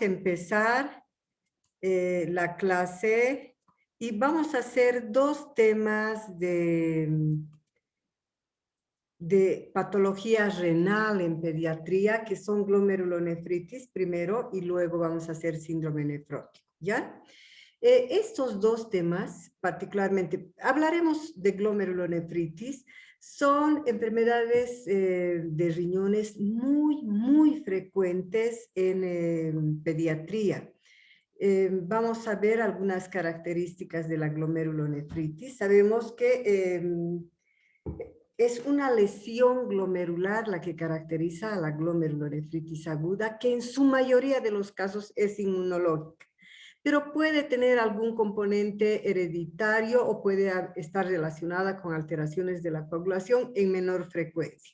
a empezar la clase y vamos a hacer dos temas de patología renal en pediatría, que son glomerulonefritis primero y luego vamos a hacer síndrome nefrótico, ¿ya? Estos dos temas, particularmente, hablaremos de glomerulonefritis, son enfermedades de riñones muy frecuentes en pediatría. Vamos a ver algunas características de la glomerulonefritis. Sabemos que es una lesión glomerular la que caracteriza a la glomerulonefritis aguda, que en su mayoría de los casos es inmunológica, pero puede tener algún componente hereditario o puede estar relacionada con alteraciones de la coagulación en menor frecuencia.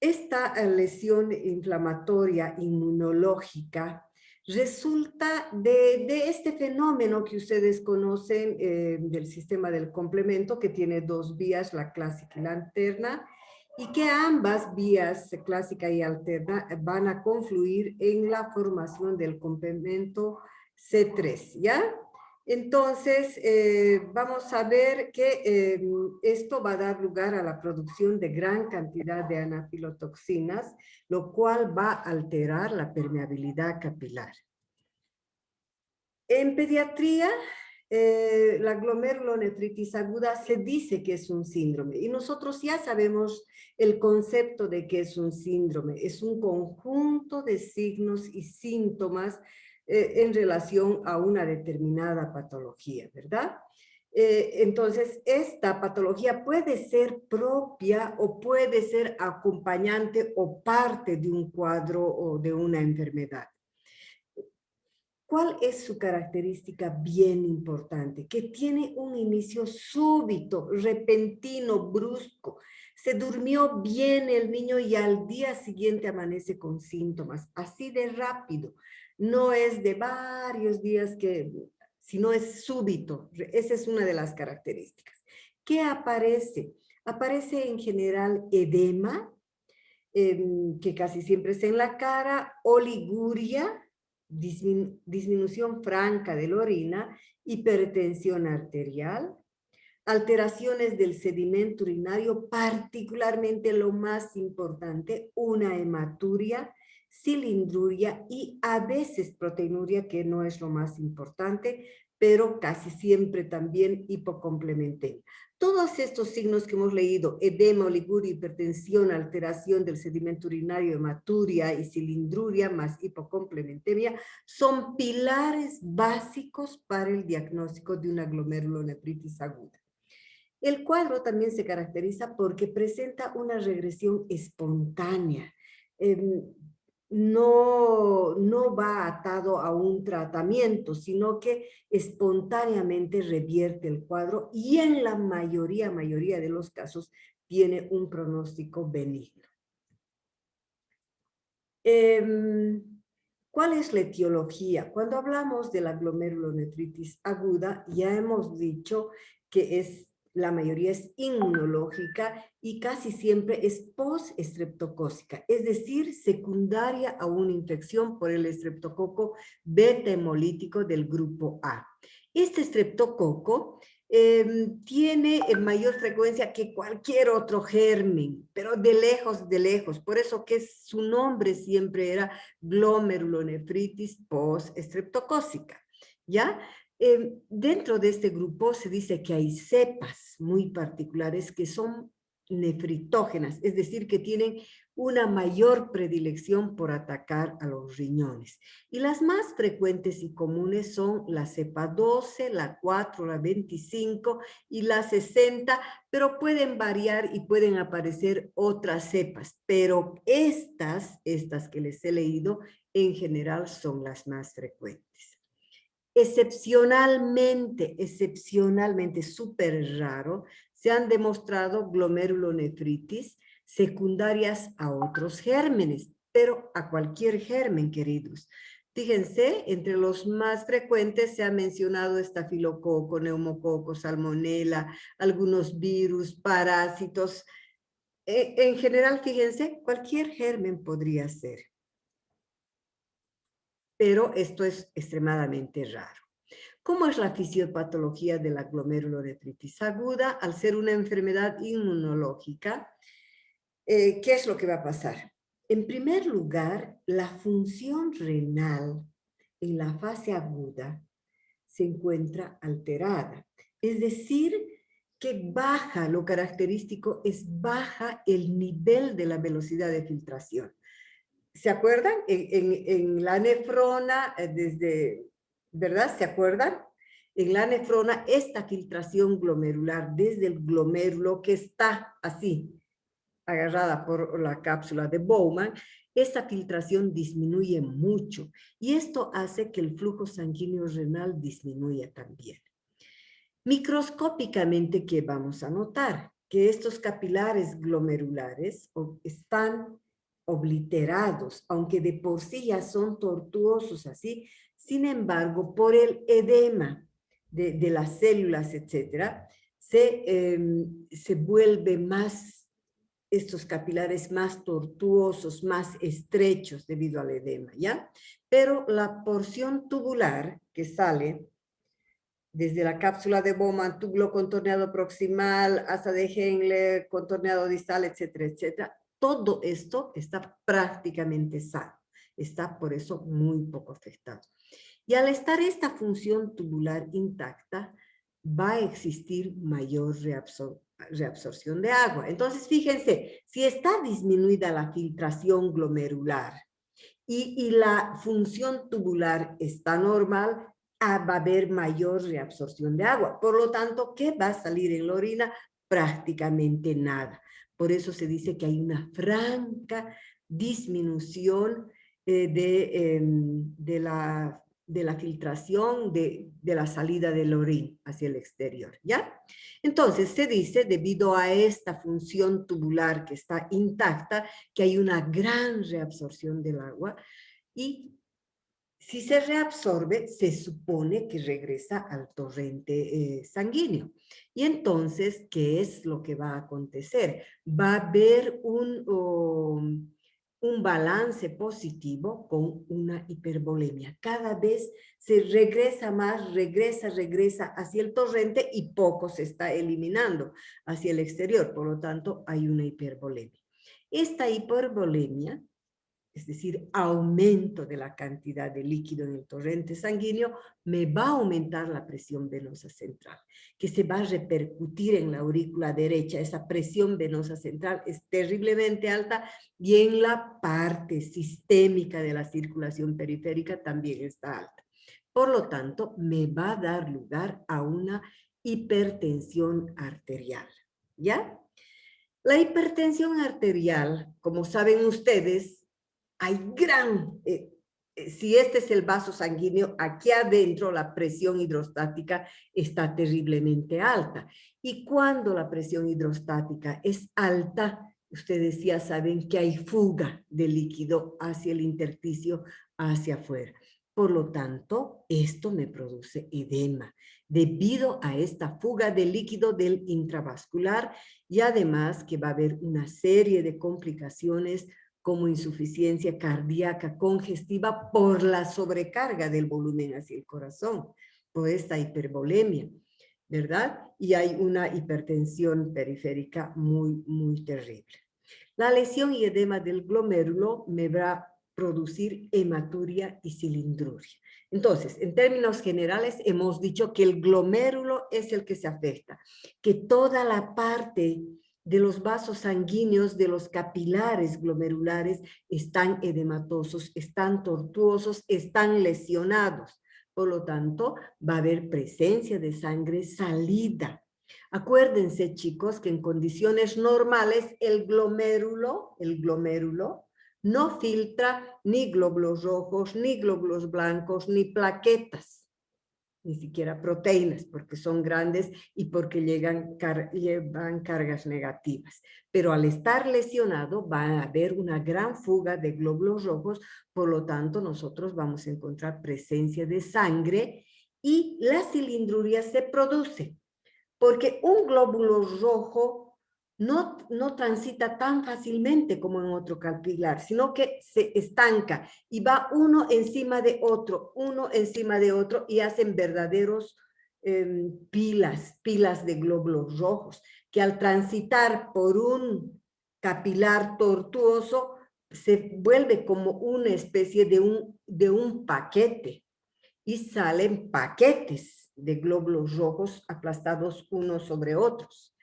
Esta lesión inflamatoria inmunológica resulta de este fenómeno que ustedes conocen del sistema del complemento, que tiene dos vías, la clásica y la alterna, y que ambas vías, clásica y alterna, van a confluir en la formación del complemento C3, ¿ya? Entonces, vamos a ver que esto va a dar lugar a la producción de gran cantidad de anafilotoxinas, lo cual va a alterar la permeabilidad capilar. En pediatría, la glomerulonefritis aguda se dice que es un síndrome y nosotros ya sabemos el concepto de que es un síndrome. Es un conjunto de signos y síntomas en relación a una determinada patología, ¿verdad? Entonces, esta patología puede ser propia o puede ser acompañante o parte de un cuadro o de una enfermedad. ¿Cuál es su característica bien importante? Que tiene un inicio súbito, repentino, brusco. Se durmió bien el niño y al día siguiente amanece con síntomas, así de rápido. No es de varios días sino es súbito. Esa es una de las características. ¿Qué aparece? Aparece en general edema, que casi siempre está en la cara, oliguria, disminución franca de la orina, hipertensión arterial, alteraciones del sedimento urinario, particularmente lo más importante, una hematuria, cilindruria y a veces proteinuria, que no es lo más importante, pero casi siempre también hipocomplementaria. Todos estos signos que hemos leído, edema, oliguria, hipertensión, alteración del sedimento urinario, hematuria y cilindruria más hipocomplementaria, son pilares básicos para el diagnóstico de una glomerulonefritis aguda. El cuadro también se caracteriza porque presenta una regresión espontánea. No va atado a un tratamiento, sino que espontáneamente revierte el cuadro y en la mayoría de los casos tiene un pronóstico benigno. ¿Cuál es la etiología? Cuando hablamos de la glomerulonefritis aguda, ya hemos dicho que la mayoría es inmunológica y casi siempre es post-estreptocócica, es decir, secundaria a una infección por el estreptococo beta hemolítico del grupo A. Este estreptococo tiene mayor frecuencia que cualquier otro germen, pero de lejos. Por eso que su nombre siempre era glomerulonefritis post-estreptocócica, ¿ya? Dentro de este grupo se dice que hay cepas muy particulares que son nefritógenas, es decir, que tienen una mayor predilección por atacar a los riñones. Y las más frecuentes y comunes son la cepa 12, la 4, la 25 y la 60, pero pueden variar y pueden aparecer otras cepas, pero estas que les he leído, en general son las más frecuentes. Excepcionalmente, súper raro, se han demostrado glomerulonefritis secundarias a otros gérmenes, pero a cualquier germen, queridos. Fíjense, entre los más frecuentes se ha mencionado estafilococo, neumococo, salmonela, algunos virus, parásitos. En general, fíjense, cualquier germen podría ser. pero esto es extremadamente raro. ¿Cómo es la fisiopatología de la glomerulonefritis aguda? Al ser una enfermedad inmunológica, ¿qué es lo que va a pasar? En primer lugar, la función renal en la fase aguda se encuentra alterada. Es decir, que baja, lo característico es baja el nivel de la velocidad de filtración. ¿Se acuerdan? En la nefrona, ¿verdad? ¿Se acuerdan? En la nefrona, esta filtración glomerular desde el glomérulo que está así, agarrada por la cápsula de Bowman, esa filtración disminuye mucho y esto hace que el flujo sanguíneo renal disminuya también. Microscópicamente, ¿qué vamos a notar? Que estos capilares glomerulares están obliterados, aunque de por sí ya son tortuosos así, sin embargo, por el edema de las células, etcétera, se vuelve más, estos capilares más tortuosos, más estrechos debido al edema, ¿ya? Pero la porción tubular que sale desde la cápsula de Bowman, túbulo contorneado proximal, asa de Henle, contorneado distal, etcétera, etcétera. Todo esto está prácticamente sano. Está por eso muy poco afectado. Y al estar esta función tubular intacta, va a existir mayor reabsorción de agua. Entonces, fíjense, si está disminuida la filtración glomerular y la función tubular está normal, va a haber mayor reabsorción de agua. Por lo tanto, ¿qué va a salir en la orina? Prácticamente nada. Por eso se dice que hay una franca disminución de la filtración, de la salida del orín hacia el exterior, ¿ya? Entonces, se dice, debido a esta función tubular que está intacta, que hay una gran reabsorción del agua y si se reabsorbe, se supone que regresa al torrente sanguíneo. Y entonces, ¿qué es lo que va a acontecer? Va a haber un balance positivo con una hipervolemia. Cada vez se regresa más, regresa hacia el torrente y poco se está eliminando hacia el exterior. Por lo tanto, hay una hipervolemia. Esta hipervolemia, es decir, aumento de la cantidad de líquido en el torrente sanguíneo, me va a aumentar la presión venosa central, que se va a repercutir en la aurícula derecha. Esa presión venosa central es terriblemente alta y en la parte sistémica de la circulación periférica también está alta. Por lo tanto, me va a dar lugar a una hipertensión arterial, ¿ya? La hipertensión arterial, como saben ustedes, hay si este es el vaso sanguíneo, aquí adentro la presión hidrostática está terriblemente alta. Y cuando la presión hidrostática es alta, ustedes ya saben que hay fuga de líquido hacia el intersticio, hacia afuera. Por lo tanto, esto me produce edema debido a esta fuga de líquido del intravascular y además que va a haber una serie de complicaciones como insuficiencia cardíaca congestiva por la sobrecarga del volumen hacia el corazón, por esta hipervolemia, ¿verdad? Y hay una hipertensión periférica muy, muy terrible. La lesión y edema del glomérulo me va a producir hematuria y cilindruria. Entonces, en términos generales, hemos dicho que el glomérulo es el que se afecta, que toda la parte de los vasos sanguíneos, de los capilares glomerulares, están edematosos, están tortuosos, están lesionados. Por lo tanto, va a haber presencia de sangre salida. Acuérdense, chicos, que en condiciones normales el glomérulo no filtra ni glóbulos rojos, ni glóbulos blancos, ni plaquetas, ni siquiera proteínas, porque son grandes y porque llevan cargas negativas. Pero al estar lesionado va a haber una gran fuga de glóbulos rojos, por lo tanto nosotros vamos a encontrar presencia de sangre y la cilindruria se produce, porque un glóbulo rojo no transita tan fácilmente como en otro capilar, sino que se estanca y va uno encima de otro y hacen verdaderos pilas de glóbulos rojos, que al transitar por un capilar tortuoso se vuelve como una especie de un paquete y salen paquetes de glóbulos rojos aplastados unos sobre otros.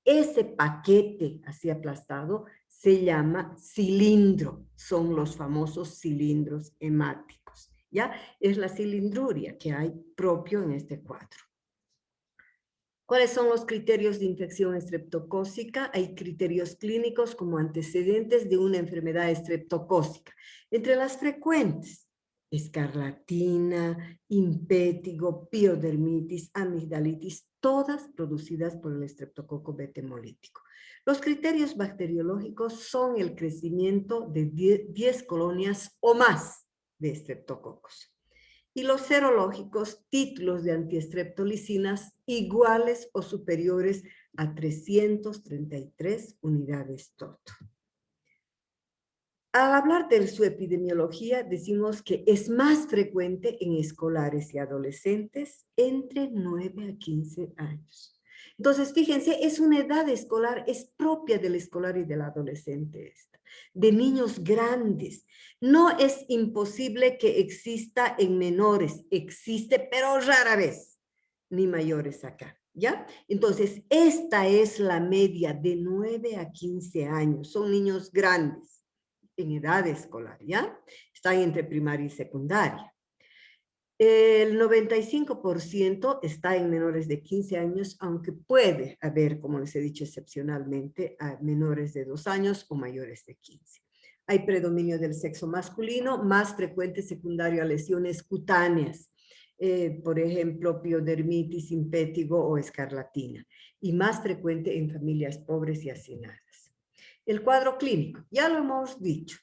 Ese paquete así aplastado se llama cilindro, son los famosos cilindros hemáticos, ¿ya? Es la cilindruria que hay propio en este cuadro. ¿Cuáles son los criterios de infección estreptocócica? Hay criterios clínicos como antecedentes de una enfermedad estreptocócica. Entre las frecuentes, escarlatina, impétigo, piodermitis, amigdalitis, todas producidas por el estreptococo beta hemolítico. Los criterios bacteriológicos son el crecimiento de 10 colonias o más de estreptococos. Y los serológicos, títulos de antiestreptolicinas iguales o superiores a 333 unidades toto. Al hablar de su epidemiología, decimos que es más frecuente en escolares y adolescentes entre 9 a 15 años. Entonces, fíjense, es una edad escolar, es propia del escolar y del adolescente esta, de niños grandes. No es imposible que exista en menores, existe, pero rara vez, ni mayores acá, ¿ya? Entonces, esta es la media de 9 a 15 años, son niños grandes en edad escolar, ¿ya? Están entre primaria y secundaria. El 95% está en menores de 15 años, aunque puede haber, como les he dicho excepcionalmente, a menores de 2 años o mayores de 15. Hay predominio del sexo masculino, más frecuente secundario a lesiones cutáneas, por ejemplo, piodermitis, impétigo o escarlatina, y más frecuente en familias pobres y hacinadas. El cuadro clínico, ya lo hemos dicho.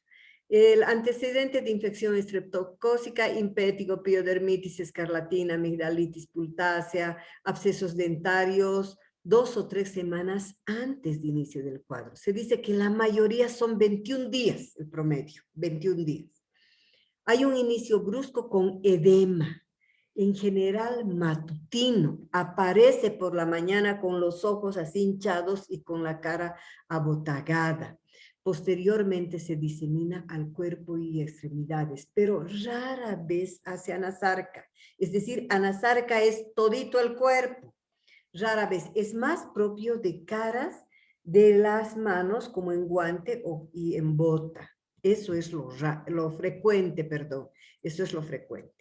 El antecedente de infección estreptocócica, impétigo, piodermitis, escarlatina, amigdalitis, pultácea, abscesos dentarios, 2 o 3 semanas antes de inicio del cuadro. Se dice que la mayoría son 21 días, el promedio, 21 días. Hay un inicio brusco con edema, en general matutino, aparece por la mañana con los ojos así hinchados y con la cara abotagada. Posteriormente se disemina al cuerpo y extremidades, pero rara vez hace anasarca. Es decir, anasarca es todito el cuerpo. Rara vez es más propio de caras, de las manos como en guante y en bota. Eso es lo frecuente, perdón. Eso es lo frecuente.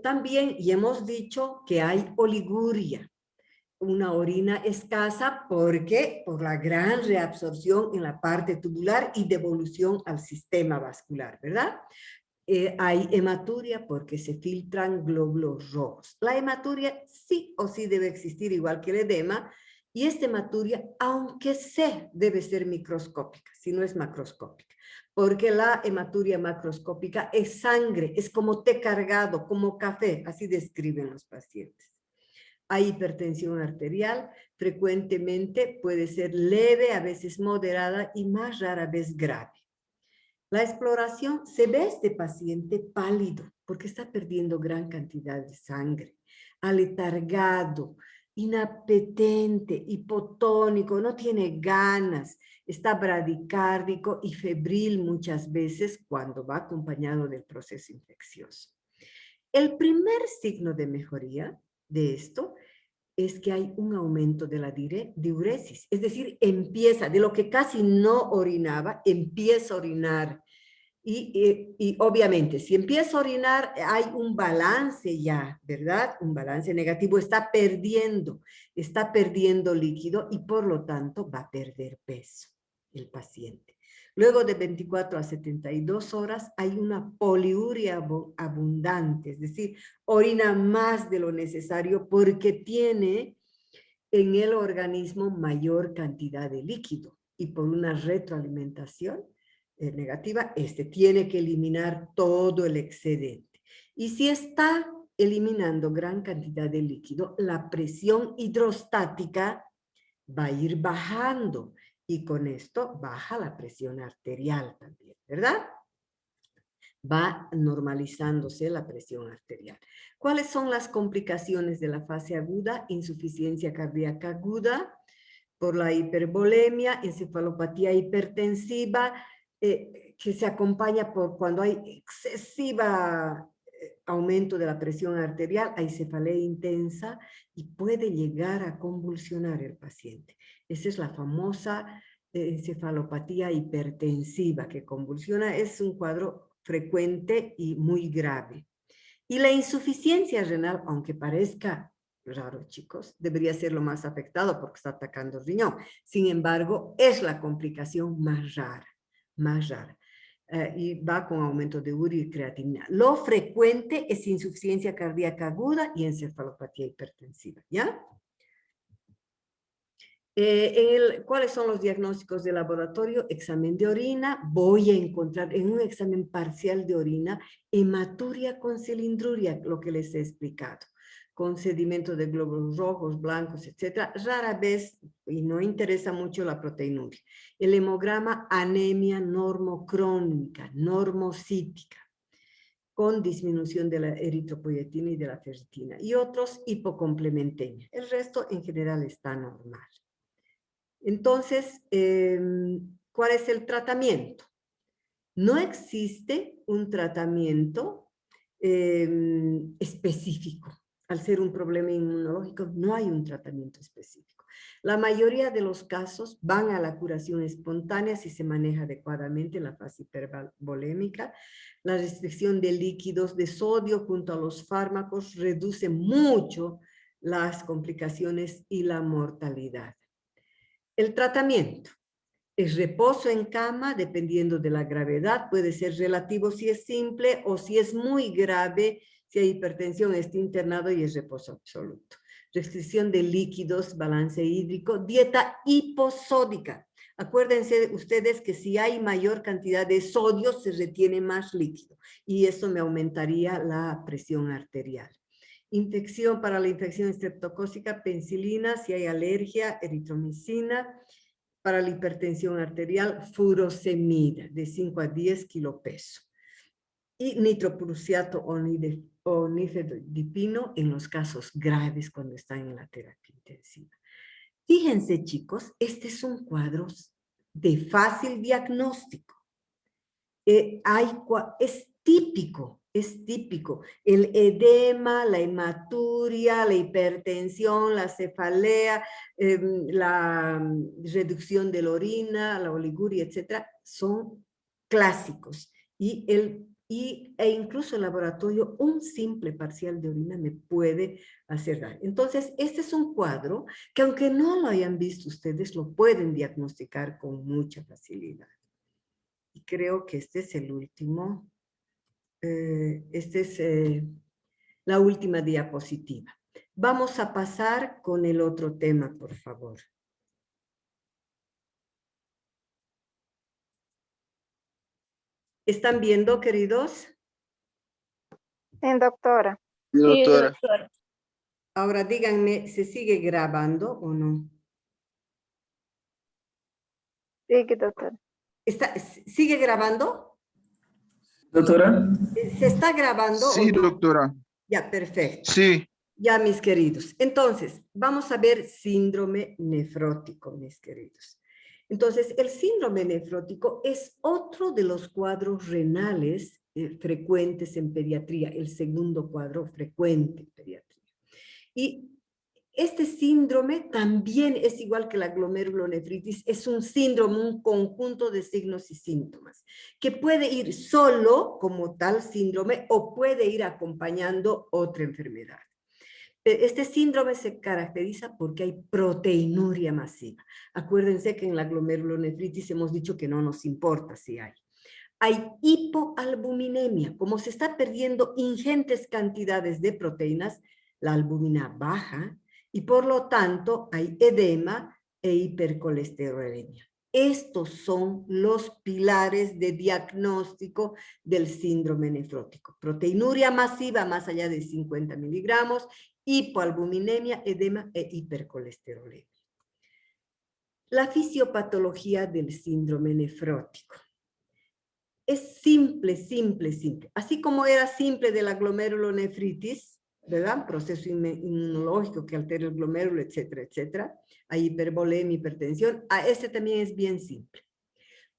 También, y hemos dicho que hay oliguria, una orina escasa, porque por la gran reabsorción en la parte tubular y devolución al sistema vascular, ¿verdad? Hay hematuria porque se filtran glóbulos rojos. La hematuria sí o sí debe existir igual que el edema, y esta hematuria, aunque debe ser microscópica, si no es macroscópica, porque la hematuria macroscópica es sangre, es como té cargado, como café, así describen los pacientes. Hay hipertensión arterial, frecuentemente puede ser leve, a veces moderada y más rara vez grave. La exploración, se ve este paciente pálido porque está perdiendo gran cantidad de sangre, aletargado, inapetente, hipotónico, no tiene ganas, está bradicárdico y febril muchas veces cuando va acompañado del proceso infeccioso. El primer signo de mejoría de esto es que hay un aumento de la diuresis, es decir, empieza, de lo que casi no orinaba, empieza a orinar. Y obviamente, si empieza a orinar, hay un balance ya, ¿verdad? Un balance negativo, está perdiendo líquido y por lo tanto va a perder peso el paciente. Luego de 24 a 72 horas hay una poliuria abundante, es decir, orina más de lo necesario porque tiene en el organismo mayor cantidad de líquido y por una retroalimentación negativa, tiene que eliminar todo el excedente. Y si está eliminando gran cantidad de líquido, la presión hidrostática va a ir bajando y con esto baja la presión arterial también, ¿verdad? Va normalizándose la presión arterial. ¿Cuáles son las complicaciones de la fase aguda? Insuficiencia cardíaca aguda por la hipervolemia, encefalopatía hipertensiva, que se acompaña por cuando hay excesiva aumento de la presión arterial, hay cefalea intensa y puede llegar a convulsionar el paciente. Esa es la famosa encefalopatía hipertensiva que convulsiona, es un cuadro frecuente y muy grave. Y la insuficiencia renal, aunque parezca raro, chicos, debería ser lo más afectado porque está atacando el riñón. Sin embargo, es la complicación más rara, más rara. Y va con aumento de urea y creatinina. Lo frecuente es insuficiencia cardíaca aguda y encefalopatía hipertensiva, ¿ya? ¿Cuáles son los diagnósticos de laboratorio? Examen de orina. Voy a encontrar en un examen parcial de orina hematuria con cilindruria, lo que les he explicado, con sedimento de glóbulos rojos, blancos, etc. Rara vez, y no interesa mucho la proteinuria. El hemograma, anemia normocrónica, normocítica, con disminución de la eritropoyetina y de la ferritina. Y otros hipocomplementemia. El resto en general está normal. Entonces, ¿cuál es el tratamiento? No existe un tratamiento específico. Al ser un problema inmunológico, no hay un tratamiento específico. La mayoría de los casos van a la curación espontánea si se maneja adecuadamente la fase hipervolémica. La restricción de líquidos de sodio junto a los fármacos reduce mucho las complicaciones y la mortalidad. El tratamiento es reposo en cama, dependiendo de la gravedad. Puede ser relativo si es simple o si es muy grave, si hay hipertensión, está internado y es reposo absoluto. Restricción de líquidos, balance hídrico, dieta hiposódica. Acuérdense ustedes que si hay mayor cantidad de sodio, se retiene más líquido y eso me aumentaría la presión arterial. Infección para la infección estreptocócica, penicilina, si hay alergia, eritromicina. Para la hipertensión arterial, furosemida, de 5 a 10 kilopesos. Y nitroprusiato o nifedipino en los casos graves cuando están en la terapia intensiva. Fíjense, chicos, este es un cuadro de fácil diagnóstico. Es típico. El edema, la hematuria, la hipertensión, la cefalea, la reducción de la orina, la oliguria, etcétera, son clásicos. E incluso en laboratorio, un simple parcial de orina me puede hacer daño. Entonces, este es un cuadro que aunque no lo hayan visto ustedes, lo pueden diagnosticar con mucha facilidad. Y creo que este es el último, la última diapositiva. Vamos a pasar con el otro tema, por favor. ¿Están viendo, queridos? Sí, doctora. Sí, doctora. Ahora díganme, ¿se sigue grabando o no? Sí, doctora. ¿Sigue grabando? Doctora. ¿Se está grabando? Sí, o no? doctora. Ya, perfecto. Sí. Ya, mis queridos. Entonces, vamos a ver síndrome nefrótico, mis queridos. Entonces, el síndrome nefrótico es otro de los cuadros renales frecuentes en pediatría, el segundo cuadro frecuente en pediatría. Y este síndrome también es igual que la glomerulonefritis, es un síndrome, un conjunto de signos y síntomas, que puede ir solo como tal síndrome o puede ir acompañando otra enfermedad. Este síndrome se caracteriza porque hay proteinuria masiva. Acuérdense que en la glomerulonefritis hemos dicho que no nos importa si hay. Hay hipoalbuminemia. Como se está perdiendo ingentes cantidades de proteínas, la albumina baja y por lo tanto hay edema e hipercolesterolemia. Estos son los pilares de diagnóstico del síndrome nefrótico. Proteinuria masiva más allá de 50 miligramos, hipoalbuminemia, edema e hipercolesterolemia. La fisiopatología del síndrome nefrótico. Es simple, simple, simple. Así como era simple de la glomerulonefritis, ¿verdad? Proceso inmunológico que altera el glomérulo, etcétera, etcétera. Hay hipervolemia, hipertensión. Este también es bien simple.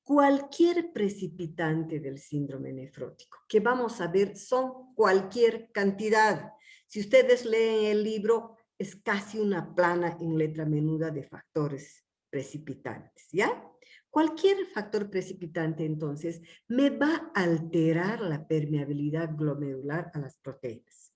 Cualquier precipitante del síndrome nefrótico, que vamos a ver son cualquier cantidad. Si ustedes leen el libro, es casi una plana en letra menuda de factores precipitantes, ¿ya? Cualquier factor precipitante, entonces, me va a alterar la permeabilidad glomerular a las proteínas.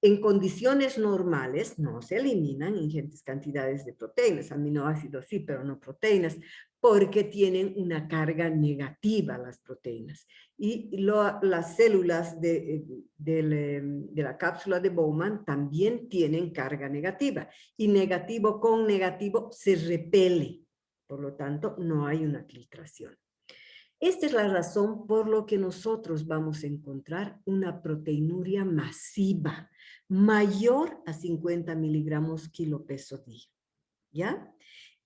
En condiciones normales no se eliminan ingentes cantidades de proteínas, aminoácidos sí, pero no proteínas, porque tienen una carga negativa las proteínas. Y las células de la cápsula de Bowman también tienen carga negativa. Y negativo con negativo se repele. Por lo tanto, no hay una filtración. Esta es la razón por lo que nosotros vamos a encontrar una proteinuria masiva, mayor a 50 miligramos kilopeso día, ¿ya?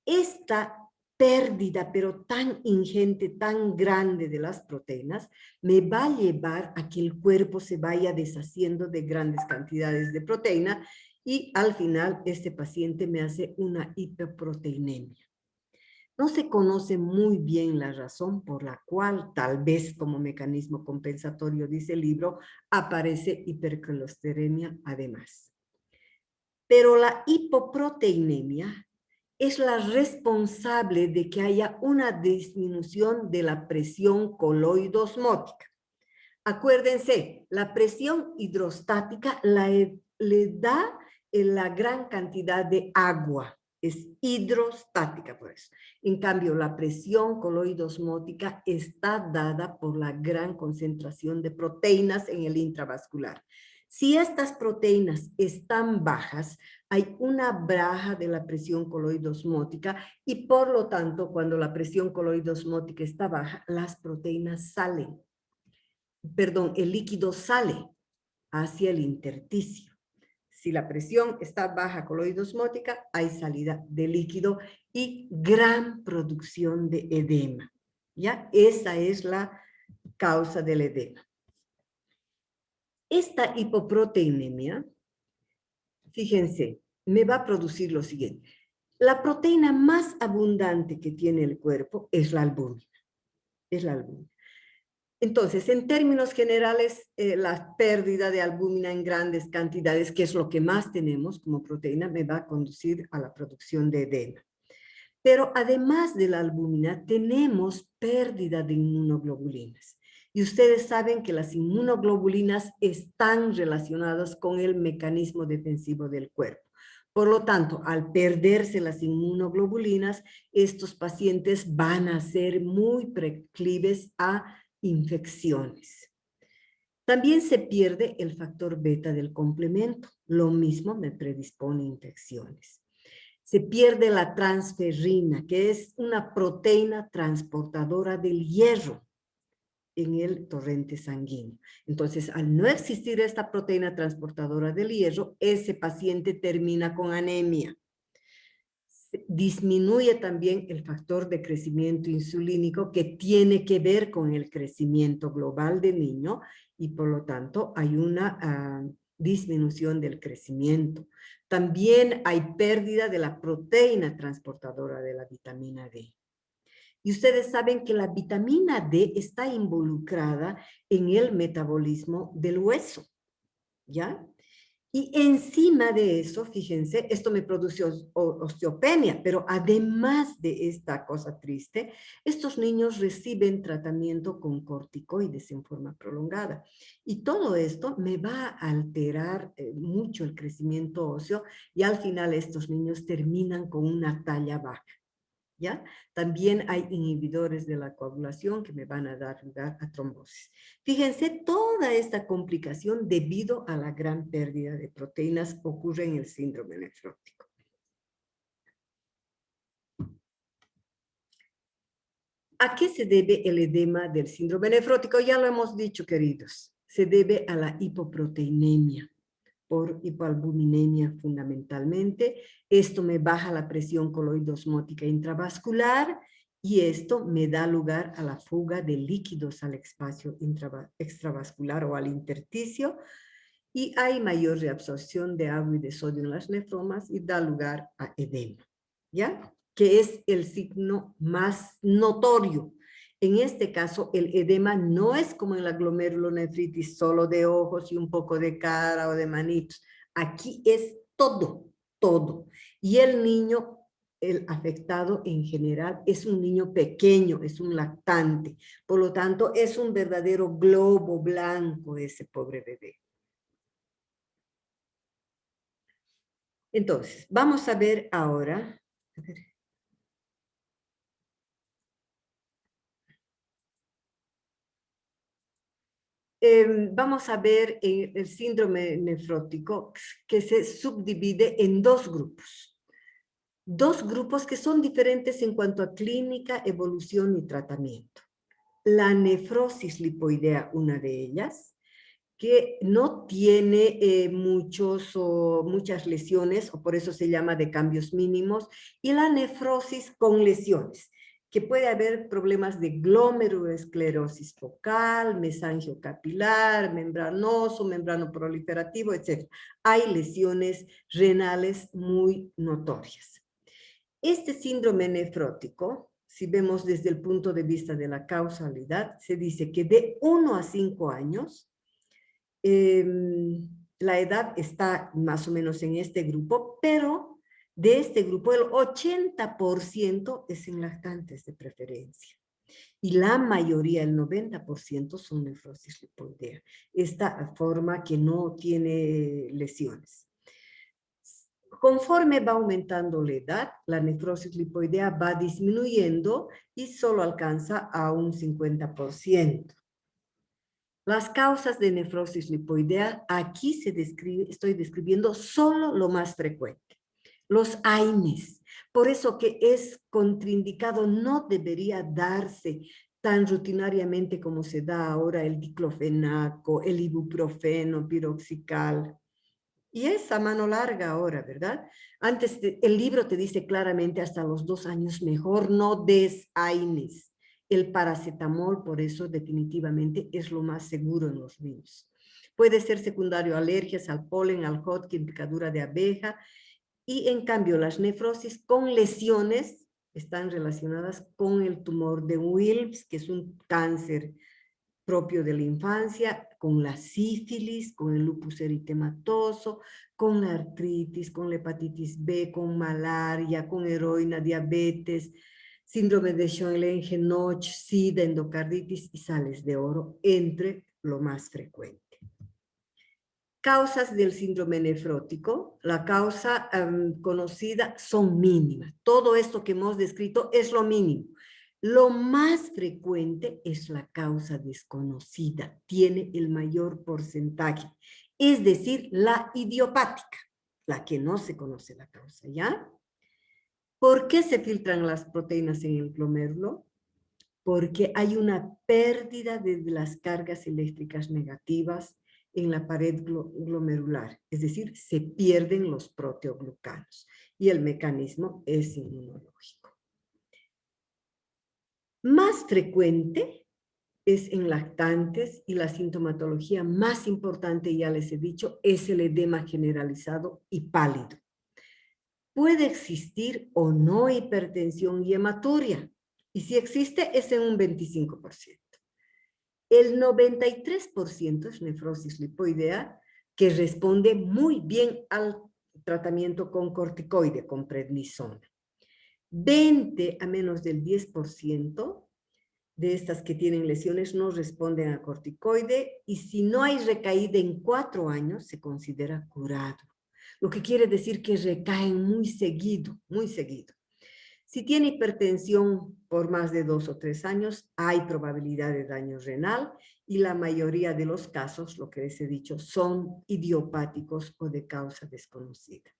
Esta pérdida, pero tan ingente, tan grande de las proteínas, me va a llevar a que el cuerpo se vaya deshaciendo de grandes cantidades de proteína y al final este paciente me hace una hiperproteinemia. No se conoce muy bien la razón por la cual, tal vez como mecanismo compensatorio, dice el libro, aparece hipercolesterolemia además. Pero la hipoproteinemia es la responsable de que haya una disminución de la presión coloidosmótica. Acuérdense, la presión hidrostática le da la gran cantidad de agua. Es hidrostática por eso. En cambio, la presión coloidosmótica está dada por la gran concentración de proteínas en el intravascular. Si estas proteínas están bajas, hay una baja de la presión coloidosmótica y por lo tanto, cuando la presión coloidosmótica está baja, las proteínas salen. Perdón, el líquido sale hacia el intersticio. Si la presión está baja coloidosmótica, hay salida de líquido y gran producción de edema. ¿Ya? Esa es la causa del edema. Esta hipoproteinemia, fíjense, me va a producir lo siguiente. La proteína más abundante que tiene el cuerpo es la albúmina. Es la albúmina. Entonces, en términos generales, la pérdida de albúmina en grandes cantidades, que es lo que más tenemos como proteína, me va a conducir a la producción de edema. Pero además de la albúmina, tenemos pérdida de inmunoglobulinas. Y ustedes saben que las inmunoglobulinas están relacionadas con el mecanismo defensivo del cuerpo. Por lo tanto, al perderse las inmunoglobulinas, estos pacientes van a ser muy proclives a infecciones. También se pierde el factor beta del complemento. Lo mismo me predispone a infecciones. Se pierde la transferrina, que es una proteína transportadora del hierro en el torrente sanguíneo. Entonces, al no existir esta proteína transportadora del hierro, ese paciente termina con anemia. Disminuye también el factor de crecimiento insulínico que tiene que ver con el crecimiento global del niño y por lo tanto hay una disminución del crecimiento. También hay pérdida de la proteína transportadora de la vitamina D. Y ustedes saben que la vitamina D está involucrada en el metabolismo del hueso, ¿ya? Y encima de eso, fíjense, esto me produce osteopenia, pero además de esta cosa triste, estos niños reciben tratamiento con corticoides en forma prolongada. Y todo esto me va a alterar mucho el crecimiento óseo y al final estos niños terminan con una talla baja. ¿Ya? También hay inhibidores de la coagulación que me van a dar lugar a trombosis. Fíjense, toda esta complicación debido a la gran pérdida de proteínas ocurre en el síndrome nefrótico. ¿A qué se debe el edema del síndrome nefrótico? Ya lo hemos dicho, queridos. Se debe a la hipoproteinemia. por hipoalbuminemia fundamentalmente. Esto me baja la presión coloidosmótica intravascular y esto me da lugar a la fuga de líquidos al espacio extravascular o al intersticio, y hay mayor reabsorción de agua y de sodio en las nefromas y da lugar a edema, ¿ya? Que es el signo más notorio. En este caso, el edema no es como en la glomerulonefritis, solo de ojos y un poco de cara o de manitos. Aquí es todo, todo. Y el niño, el afectado en general, es un niño pequeño, es un lactante. Por lo tanto, es un verdadero globo blanco ese pobre bebé. Entonces, vamos a ver ahora. Vamos a ver el síndrome nefrótico que se subdivide en dos grupos. Dos grupos que son diferentes en cuanto a clínica, evolución y tratamiento. La nefrosis lipoidea, una de ellas, que no tiene muchas lesiones, o por eso se llama de cambios mínimos, y la nefrosis con lesiones, que puede haber problemas de glomerulosclerosis focal, mesangio capilar, membranoso, membrano proliferativo, etc. Hay lesiones renales muy notorias. Este síndrome nefrótico, si vemos desde el punto de vista de la causalidad, se dice que de 1 a 5 años, la edad está más o menos en este grupo, pero de este grupo el 80% es en lactantes de preferencia. Y la mayoría, el 90%, son nefrosis lipoidea. Esta forma que no tiene lesiones. Conforme va aumentando la edad, la nefrosis lipoidea va disminuyendo y solo alcanza a un 50%. Las causas de nefrosis lipoidea, aquí estoy describiendo solo lo más frecuente. Los AINES. Por eso que es contraindicado, no debería darse tan rutinariamente como se da ahora el diclofenaco, el ibuprofeno, piroxical. Y es a mano larga ahora, ¿verdad? Antes el libro te dice claramente hasta los 2 años mejor no des AINES. El paracetamol, por eso, definitivamente es lo más seguro en los niños. Puede ser secundario a alergias al polen, al Hodgkin, picadura de abeja, y en cambio las nefrosis con lesiones están relacionadas con el tumor de Wilms, que es un cáncer propio de la infancia, con la sífilis, con el lupus eritematoso, con la artritis, con la hepatitis B, con malaria, con heroína, diabetes, síndrome de Schoenlengen-Notch, sida, endocarditis y sales de oro, entre lo más frecuente. Causas del síndrome nefrótico, la causa conocida son mínimas. Todo esto que hemos descrito es lo mínimo. Lo más frecuente es la causa desconocida, tiene el mayor porcentaje, es decir, la idiopática, la que no se conoce la causa, ¿ya? ¿Por qué se filtran las proteínas en el glomérulo? Porque hay una pérdida de las cargas eléctricas negativas en la pared glomerular, es decir, se pierden los proteoglucanos y el mecanismo es inmunológico. Más frecuente es en lactantes y la sintomatología más importante, ya les he dicho, es el edema generalizado y pálido. Puede existir o no hipertensión y hematuria, y si existe es en un 25%. El 93% es nefrosis lipoidea que responde muy bien al tratamiento con corticoide, con prednisona. 20 a menos del 10% de estas que tienen lesiones no responden a corticoide y si no hay recaída en 4 años se considera curado. Lo que quiere decir que recaen muy seguido, muy seguido. Si tiene hipertensión por más de 2 o 3 años, hay probabilidad de daño renal y la mayoría de los casos, lo que les he dicho, son idiopáticos o de causa desconocida.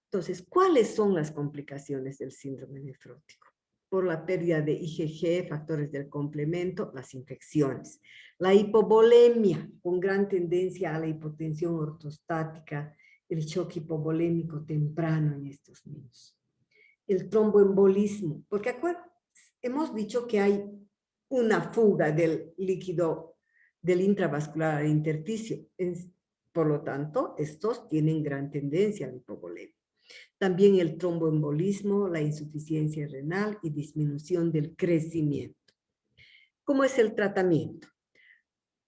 Entonces, ¿cuáles son las complicaciones del síndrome nefrótico? por la pérdida de IgG, factores del complemento, las infecciones. La hipovolemia, con gran tendencia a la hipotensión ortostática, el choque hipovolémico temprano en estos niños. El tromboembolismo, porque hemos dicho que hay una fuga del líquido del intravascular al intersticio. Por lo tanto, estos tienen gran tendencia a la hipovolemia. También el tromboembolismo, la insuficiencia renal y disminución del crecimiento. ¿Cómo es el tratamiento?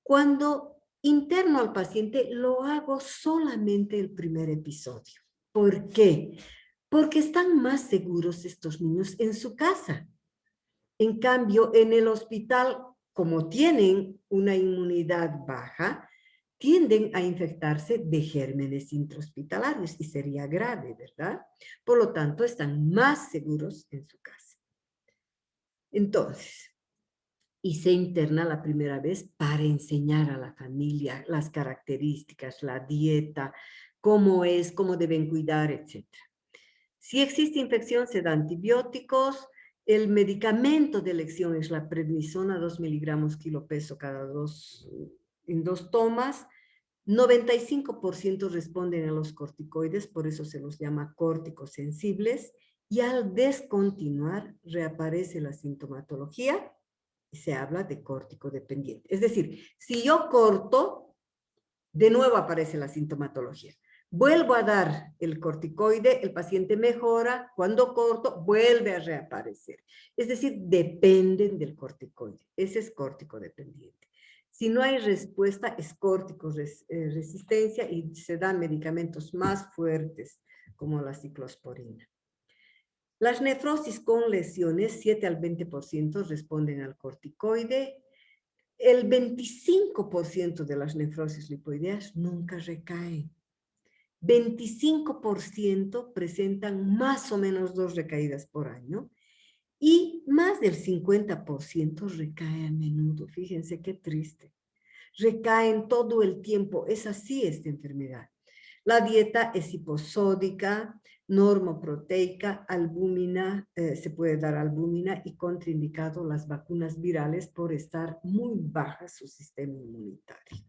Cuando interno al paciente, lo hago solamente el primer episodio. ¿Por qué? Porque están más seguros estos niños en su casa. En cambio, en el hospital, como tienen una inmunidad baja, tienden a infectarse de gérmenes intrahospitalarios y sería grave, ¿verdad? Por lo tanto, están más seguros en su casa. Entonces, y se interna la primera vez para enseñar a la familia las características, la dieta, cómo es, cómo deben cuidar, etc. Si existe infección, se da antibióticos. El medicamento de elección es la prednisona, 2 miligramos kilo peso en 2 tomas. 95% responden a los corticoides, por eso se los llama córticos sensibles, y al descontinuar reaparece la sintomatología y se habla de córtico dependiente. Es decir, si yo corto, de nuevo aparece la sintomatología. Vuelvo a dar el corticoide, el paciente mejora, cuando corto, vuelve a reaparecer. Es decir, dependen del corticoide. Ese es córtico dependiente. Si no hay respuesta, es córtico resistencia y se dan medicamentos más fuertes, como la ciclosporina. Las nefrosis con lesiones, 7 al 20% responden al corticoide. El 25% de las nefrosis lipoideas nunca recaen. 25% presentan más o menos 2 recaídas por año y más del 50% recae a menudo. Fíjense qué triste. Recaen todo el tiempo. Es así esta enfermedad. La dieta es hiposódica, normoproteica, albúmina, se puede dar albúmina y contraindicado las vacunas virales por estar muy baja su sistema inmunitario.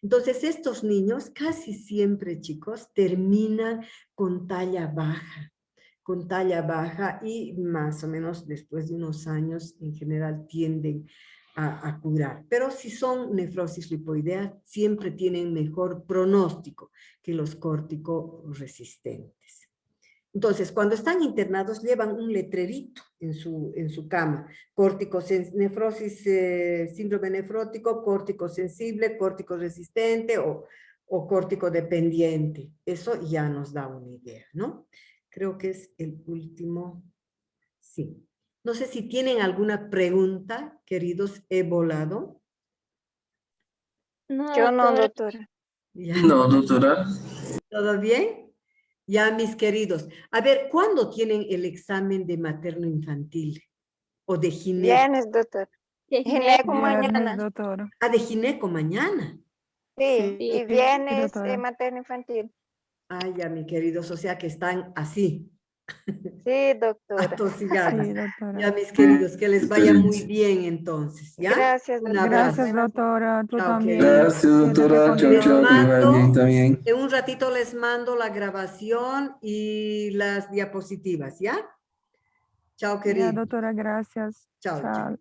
Entonces, estos niños casi siempre, chicos, terminan con talla baja y más o menos después de unos años en general tienden a curar. Pero si son nefrosis lipoideas, siempre tienen mejor pronóstico que los córtico-resistentes. Entonces, cuando están internados, llevan un letrerito en su cama. Nefrosis, síndrome nefrótico, córtico sensible, córtico resistente o córtico dependiente. Eso ya nos da una idea, ¿no? Creo que es el último. Sí. No sé si tienen alguna pregunta, queridos, he volado. No, yo no, doctora. ¿Ya? No, doctora. ¿Todo bien? Ya, mis queridos. A ver, ¿cuándo tienen el examen de materno-infantil? ¿O de gineco? Viernes, doctor. Gineco mañana. Doctora. Ah, de gineco mañana. Sí, y viernes materno-infantil. Ah, ya, mis queridos, o sea que están así. Sí, doctora. Atosigados. Sí, doctora. Ya, mis queridos, que les vaya muy bien entonces, ¿ya? Gracias, Un doctora. abrazo. Gracias, doctora. Tú Chao, también. Gracias, doctora. Chao, Les chao. Que vaya bien mando, también. en un ratito les mando la grabación y las diapositivas, ¿ya? Chao, Ya, queridos. doctora, gracias. Chao, chao. Chao.